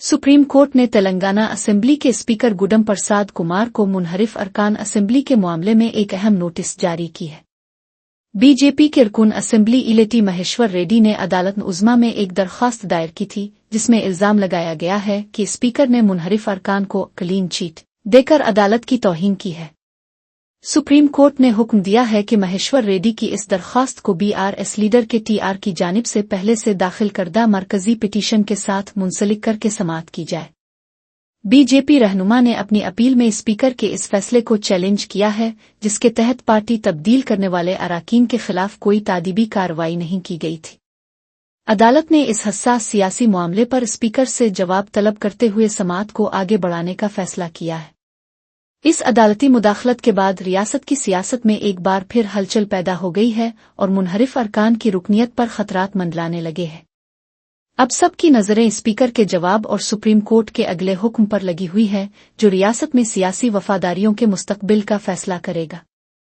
Supreme court ने Telangana assembly के speaker गुडम प्रसाद कुमार को मुनहरिफ अरकान असेंबली के मामले में एक अहम नोटिस जारी की है। बीजेपी के रुकन असेंबली इलेटी महेश्वर रेड्डी ने अदालत उज़्मा में एक दरख्वास्त दायर की थी, जिसमें इल्जाम लगाया गया है कि स्पीकर ने मुनहरिफ अरकान को क्लीन चिट देकर अदालत की तौहीन की है। सुप्रीम कोर्ट ने हुक्म दिया है कि महेश्वर रेड्डी की इस दरख्वास्त को बीआरएस लीडर के टीआर की जानिब से पहले से दाखिल करदा मरकजी पिटीशन के साथ मुंसलिक करके समाअत की जाए। बीजेपी रहनुमा ने अपनी अपील में स्पीकर के इस फैसले को चैलेंज किया है, जिसके तहत पार्टी तब्दील करने वाले अराकीन के खिलाफ कोई तादीबी कार्रवाई नहीं की गई थी। अदालत ने इस हसास सियासी मामले पर स्पीकर से जवाब तलब करते हुए समाअत को आगे बढ़ाने का फैसला किया है। इस अदालती मुदाखलत के बाद रियासत की सियासत में एक बार फिर हलचल पैदा हो गई है और मुनहरिफ अरकान की रुकनियत पर खतरात मंडलाने लगे हैं। अब सबकी नजरें स्पीकर के जवाब और सुप्रीम कोर्ट के अगले हुक्म पर लगी हुई है, जो रियासत में सियासी वफादारियों के मुस्तकबिल का फैसला करेगा।